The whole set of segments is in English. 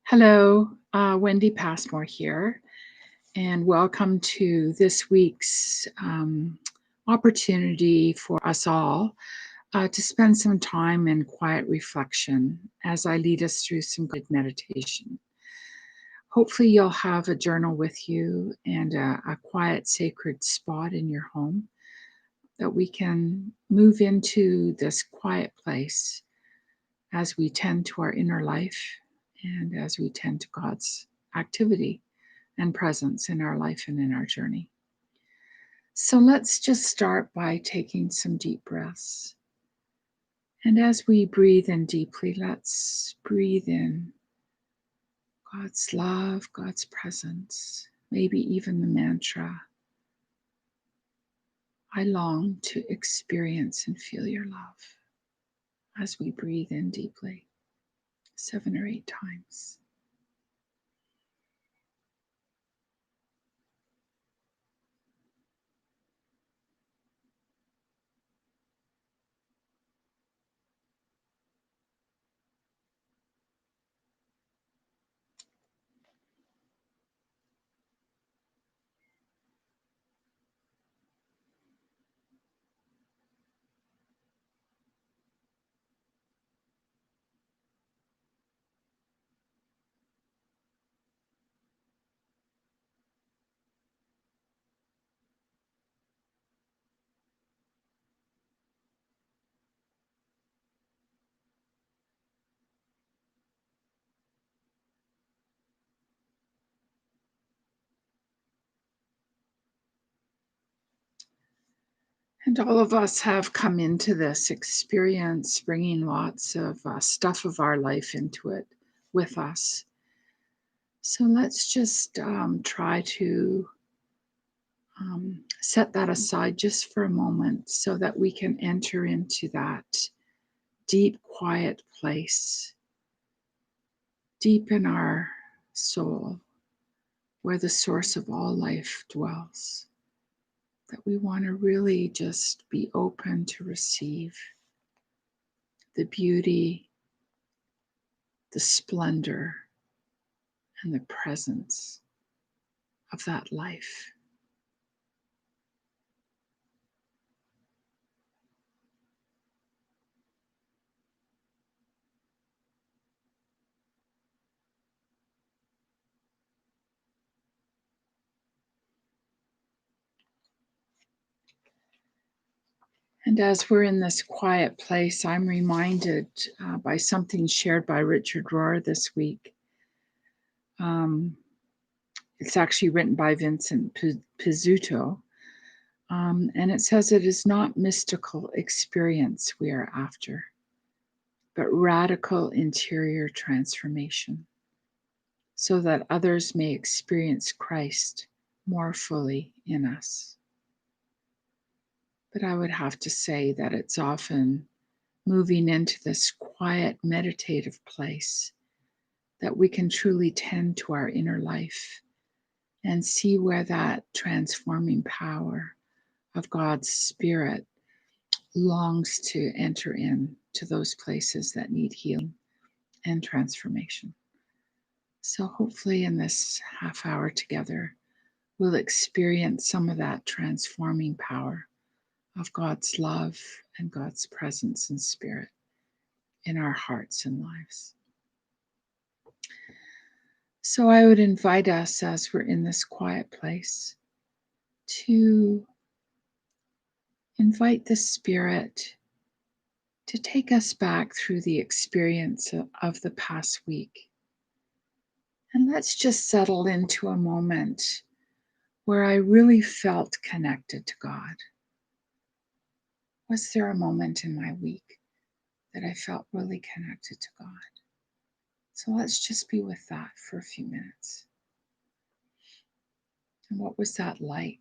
Hello, Wendy Passmore here, and welcome to this week's opportunity for us all to spend some time in quiet reflection as I lead us through some good meditation. Hopefully, you'll have a journal with you and a quiet, sacred spot in your home that we can move into this quiet place as we tend to our inner life and as we tend to God's activity and presence in our life and in our journey. So let's just start by taking some deep breaths. And as we breathe in deeply, let's breathe in God's love, God's presence, maybe even the mantra, I long to experience and feel your love, as we breathe in deeply 7 or 8 times. And all of us have come into this experience bringing lots of stuff of our life into it with us. So let's just try to set that aside just for a moment so that we can enter into that deep, quiet place, deep in our soul, where the source of all life dwells. That we want to really just be open to receive the beauty, the splendor, and the presence of that life. And as we're in this quiet place, I'm reminded by something shared by Richard Rohr this week. It's actually written by Vincent Pizzuto. And it says it is not mystical experience we are after, but radical interior transformation, so that others may experience Christ more fully in us. But I would have to say that it's often moving into this quiet, meditative place that we can truly tend to our inner life and see where that transforming power of God's Spirit longs to enter in to those places that need healing and transformation. So hopefully in this half hour together, we'll experience some of that transforming power of God's love and God's presence and spirit in our hearts and lives. So I would invite us, as we're in this quiet place, to invite the Spirit to take us back through the experience of the past week. And let's just settle into a moment where I really felt connected to God. Was there a moment in my week that I felt really connected to God? So let's just be with that for a few minutes. And what was that like?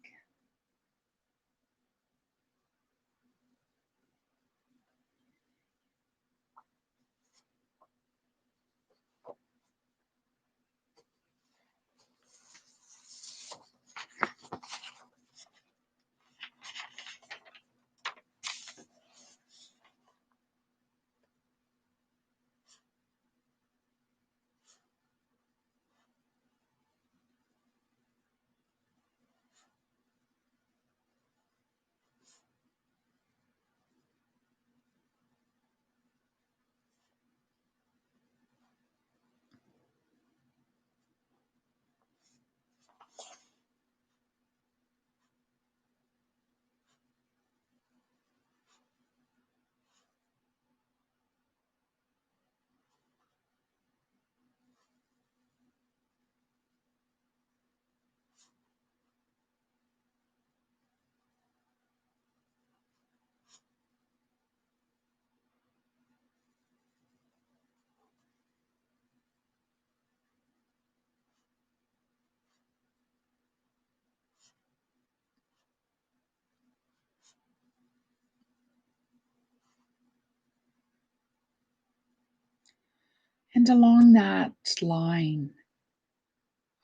And along that line,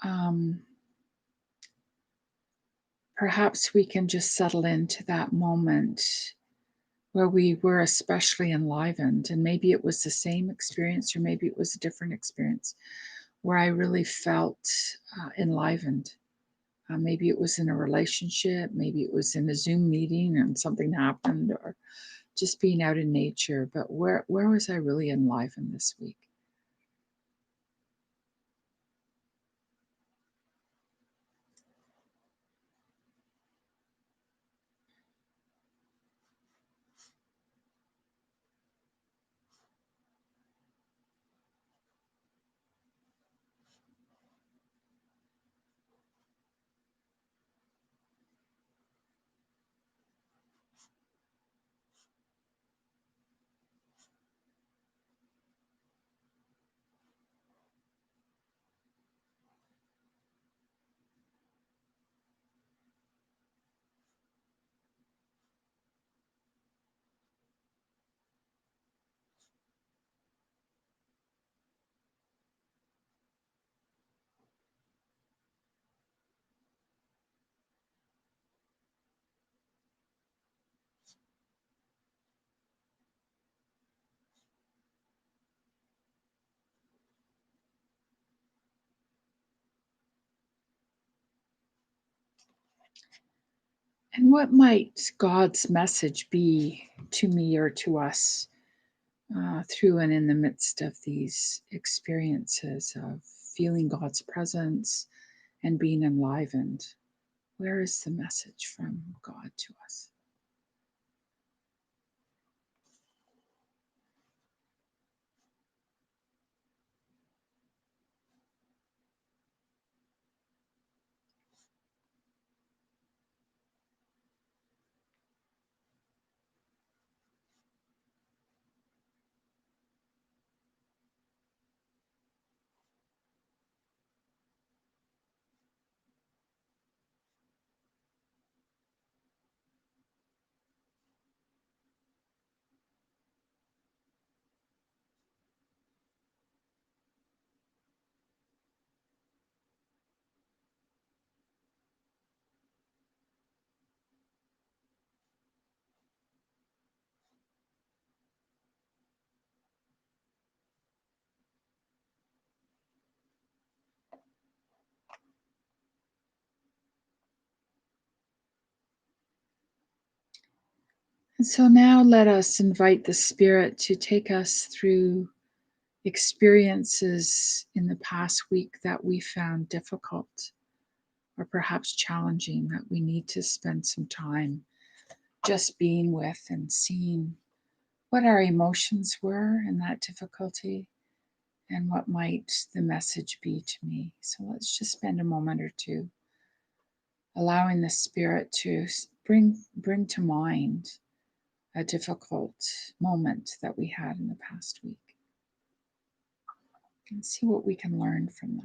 um, perhaps we can just settle into that moment where we were especially enlivened. And maybe it was the same experience, or maybe it was a different experience where I really felt enlivened. Maybe it was in a relationship, maybe it was in a Zoom meeting and something happened, or just being out in nature. But where was I really enlivened this week? And what might God's message be to me or to us through and in the midst of these experiences of feeling God's presence and being enlivened? Where is the message from God to us? And so now let us invite the Spirit to take us through experiences in the past week that we found difficult or perhaps challenging, that we need to spend some time just being with and seeing what our emotions were in that difficulty and what might the message be to me. So let's just spend a moment or two allowing the Spirit to bring to mind a difficult moment that we had in the past week and see what we can learn from that.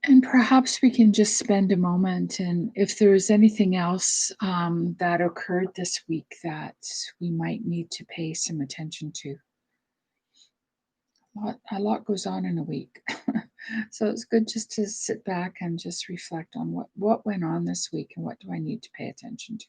And perhaps we can just spend a moment, and if there's anything else that occurred this week that we might need to pay some attention to. A lot goes on in a week. So it's good just to sit back and just reflect on what went on this week and what do I need to pay attention to.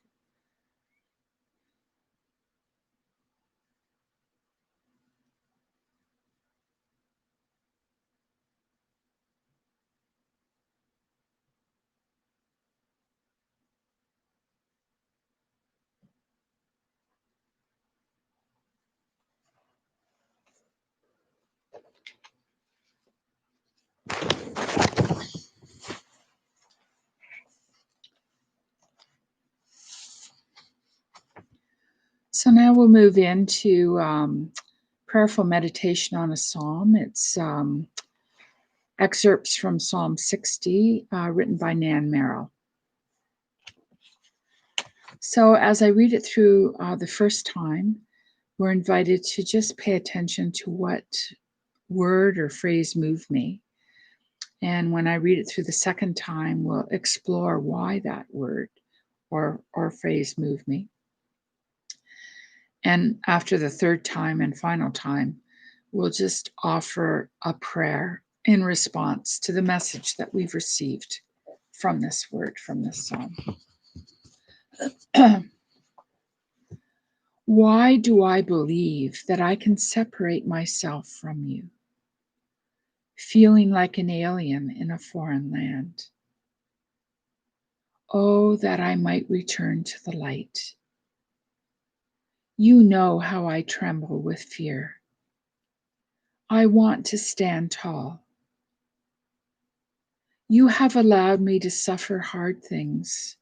So now we'll move into prayerful meditation on a psalm. It's excerpts from Psalm 60, written by Nan Merrill. So as I read it through the first time, we're invited to just pay attention to what word or phrase moved me. And when I read it through the second time, we'll explore why that word or phrase moved me. And after the third time and final time, we'll just offer a prayer in response to the message that we've received from this word, from this psalm. Why do I believe that I can separate myself from you, feeling like an alien in a foreign land? Oh, that I might return to the light. You know how I tremble with fear. I want to stand tall. You have allowed me to suffer hard things.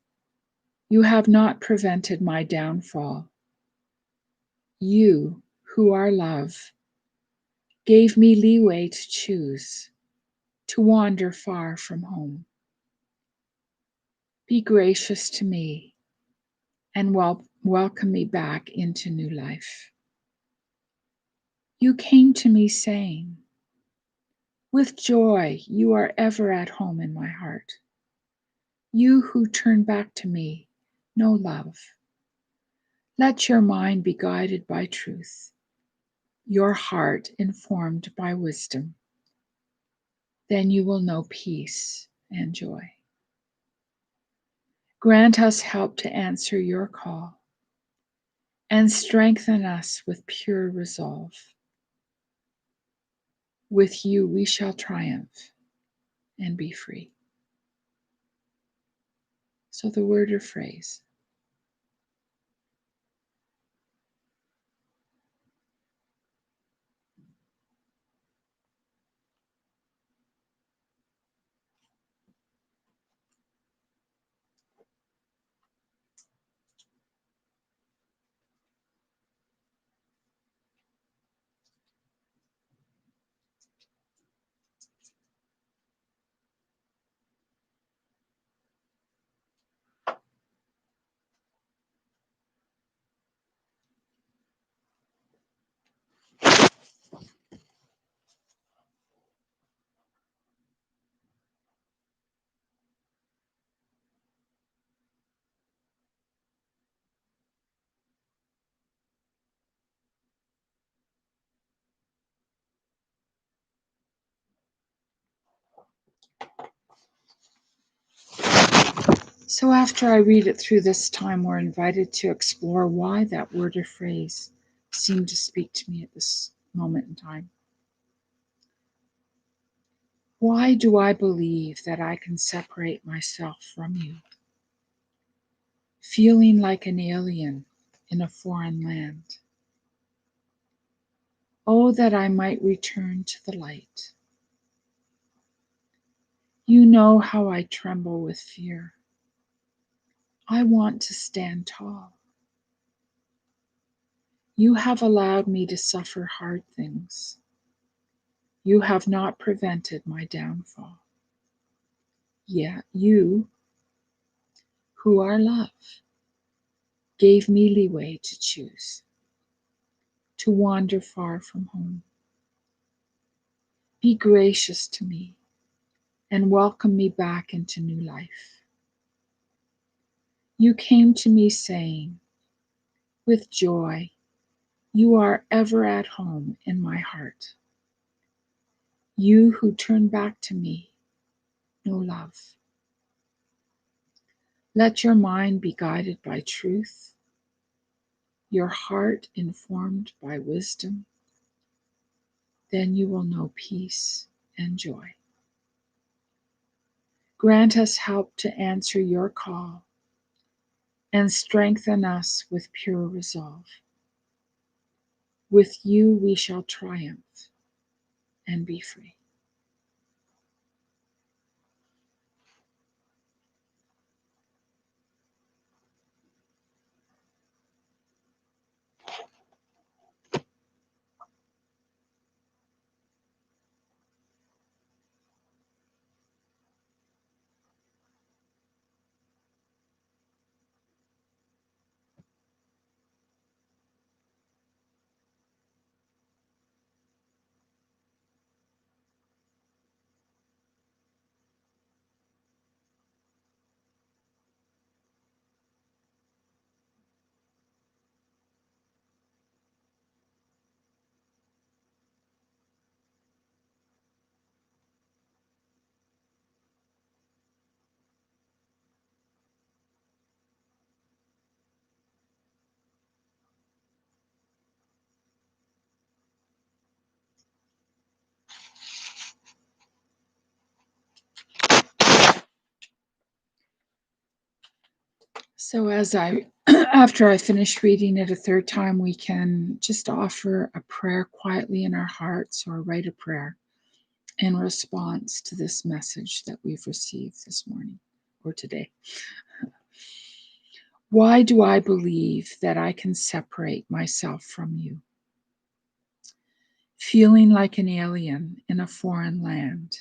You have not prevented my downfall. You, who are love, gave me leeway to choose, to wander far from home. Be gracious to me and welcome me back into new life. You came to me saying, with joy, you are ever at home in my heart. You who turn back to me know love. Let your mind be guided by truth, your heart informed by wisdom. Then you will know peace and joy. Grant us help to answer your call and strengthen us with pure resolve. With you we shall triumph and be free. So the word or phrase. So after I read it through this time, we're invited to explore why that word or phrase seemed to speak to me at this moment in time. Why do I believe that I can separate myself from you, feeling like an alien in a foreign land? Oh, that I might return to the light. You know how I tremble with fear. I want to stand tall. You have allowed me to suffer hard things. You have not prevented my downfall. Yet you, who are love, gave me leeway to choose, to wander far from home. Be gracious to me and welcome me back into new life. You came to me saying, with joy, you are ever at home in my heart. You who turn back to me know love. Let your mind be guided by truth, your heart informed by wisdom. Then you will know peace and joy. Grant us help to answer your call and strengthen us with pure resolve. With you we shall triumph and be free. So after I finish reading it a third time, we can just offer a prayer quietly in our hearts or write a prayer in response to this message that we've received this morning or today. Why do I believe that I can separate myself from you? Feeling like an alien in a foreign land.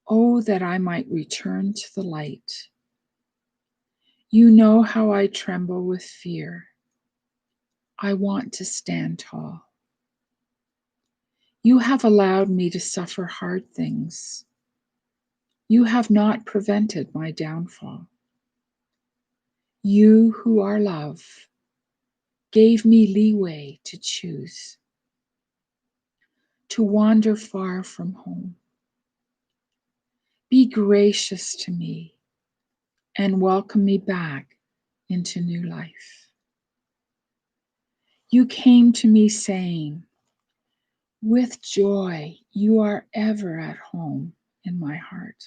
Oh, that I might return to the light. You know how I tremble with fear. I want to stand tall. You have allowed me to suffer hard things. You have not prevented my downfall. You who are love gave me leeway to choose, to wander far from home. Be gracious to me and welcome me back into new life. You came to me saying, with joy, you are ever at home in my heart.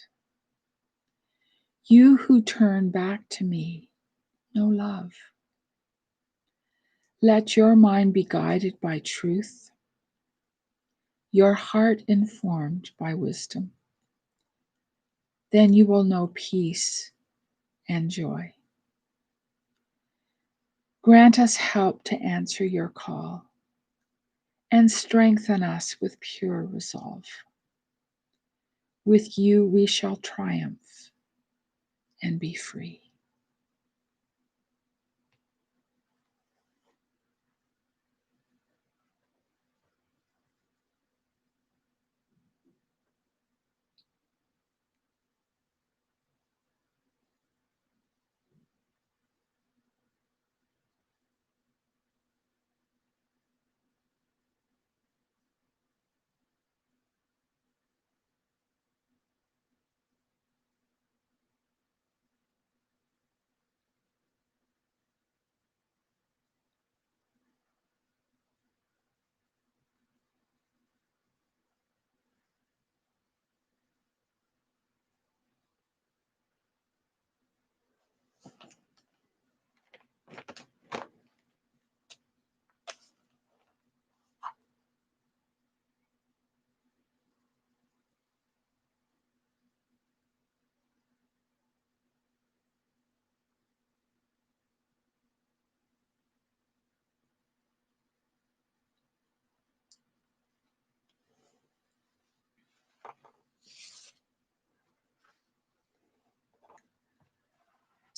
You who turn back to me know love. Let your mind be guided by truth, your heart informed by wisdom. Then you will know peace and joy. Grant us help to answer your call and strengthen us with pure resolve. With you we shall triumph and be free.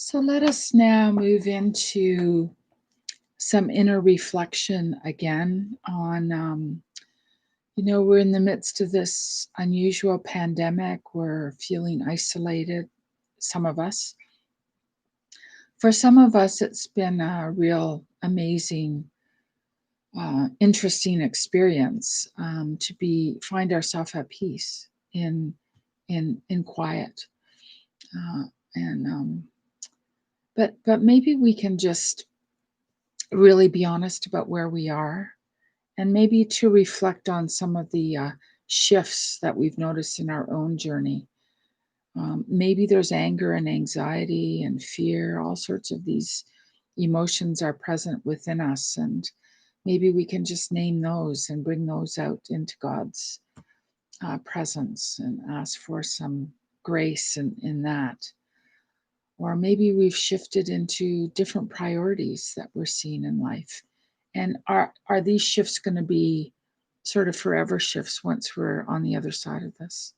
So let us now move into some inner reflection again on, We're in the midst of this unusual pandemic. We're feeling isolated, some of us. For some of us, it's been a real amazing, interesting experience to find ourselves at peace in quiet. Uh, and but maybe we can just really be honest about where we are, and maybe to reflect on some of the shifts that we've noticed in our own journey. Maybe there's anger and anxiety and fear, all sorts of these emotions are present within us. And maybe we can just name those and bring those out into God's presence and ask for some grace in that. Or maybe we've shifted into different priorities that we're seeing in life. And are these shifts going to be sort of forever shifts once we're on the other side of this?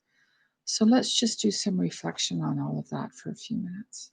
So let's just do some reflection on all of that for a few minutes.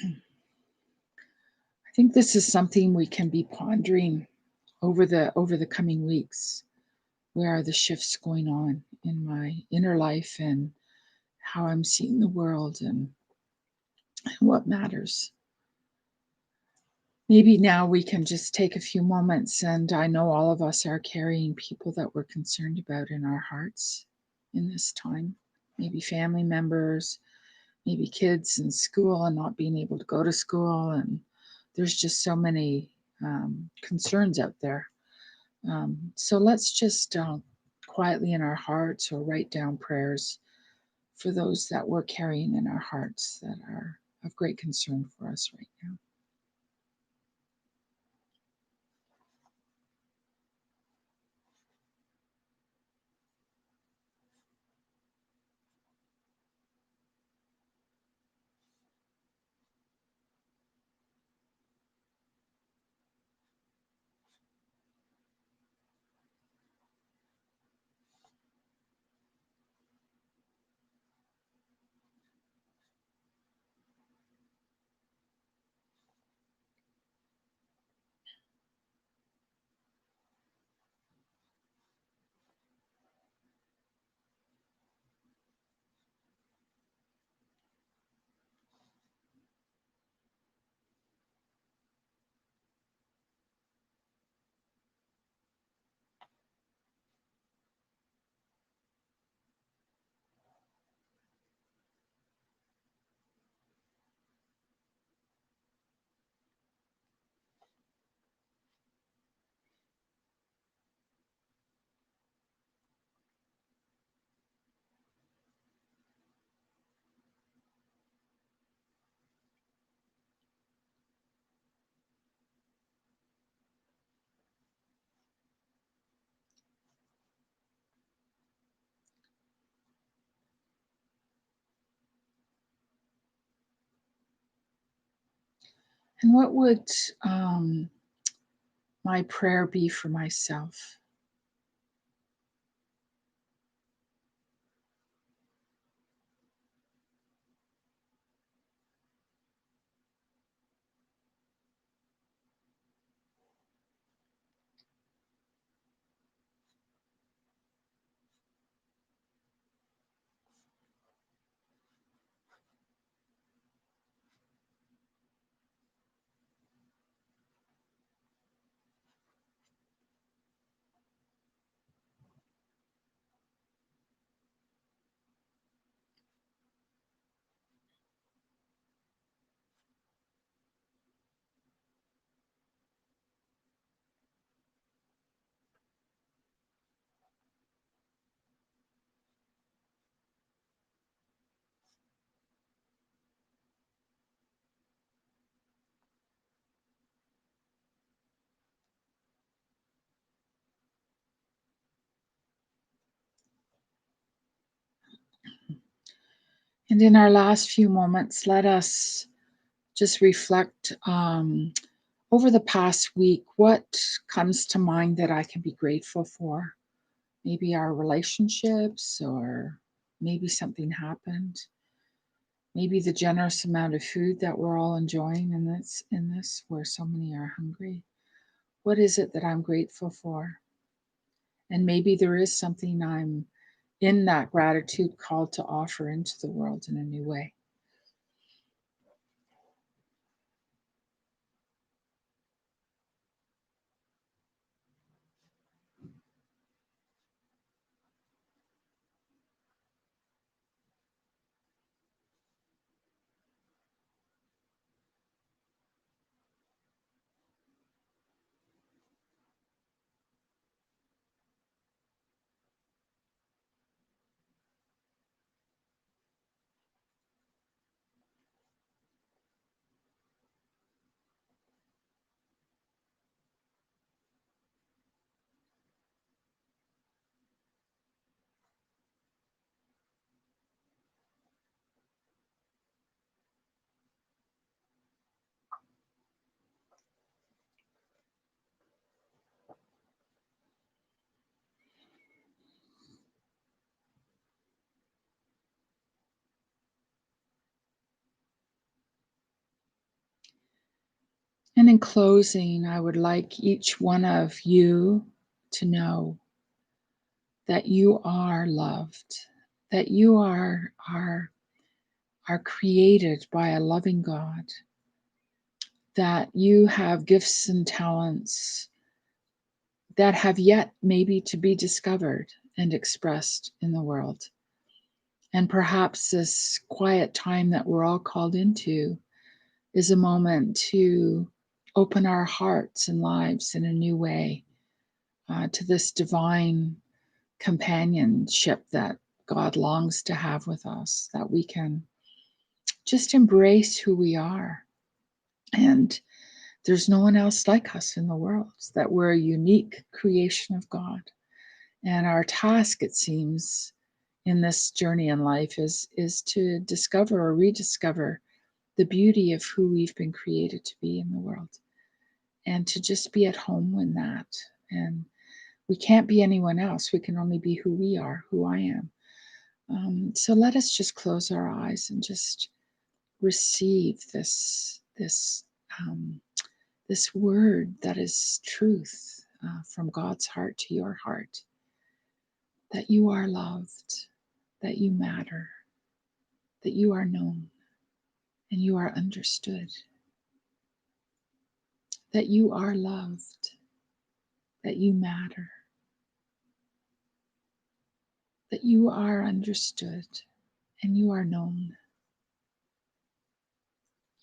I think this is something we can be pondering over the coming weeks. Where are the shifts going on in my inner life and how I'm seeing the world and what matters? Maybe now we can just take a few moments, and I know all of us are carrying people that we're concerned about in our hearts in this time. Maybe family members, maybe kids in school and not being able to go to school. And there's just so many concerns out there. So let's just quietly in our hearts or write down prayers for those that we're carrying in our hearts that are of great concern for us right now. And what would my prayer be for myself? And in our last few moments, let us just reflect over the past week, what comes to mind that I can be grateful for? Maybe our relationships, or maybe something happened. Maybe the generous amount of food that we're all enjoying in this where so many are hungry. What is it that I'm grateful for? And maybe there is something I'm in that gratitude called to offer into the world in a new way. And in closing, I would like each one of you to know that you are loved, that you are created by a loving God, that you have gifts and talents that have yet maybe to be discovered and expressed in the world. And perhaps this quiet time that we're all called into is a moment to open our hearts and lives in a new way to this divine companionship that God longs to have with us, that we can just embrace who we are. And there's no one else like us in the world, that we're a unique creation of God. And our task, it seems, in this journey in life is to discover or rediscover the beauty of who we've been created to be in the world, and to just be at home in that. And we can't be anyone else. We can only be who we are, who I am. So let us just close our eyes and just receive um, this word that is truth from God's heart to your heart, that you are loved, that you matter, that you are known, and you are understood, that you are loved, that you matter, that you are understood, and you are known.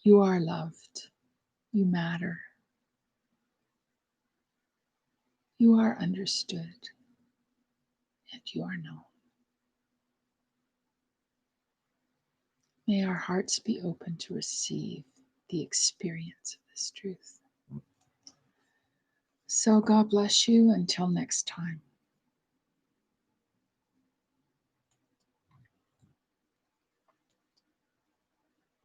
You are loved, you matter, you are understood, and you are known. May our hearts be open to receive the experience of this truth. So God bless you until next time.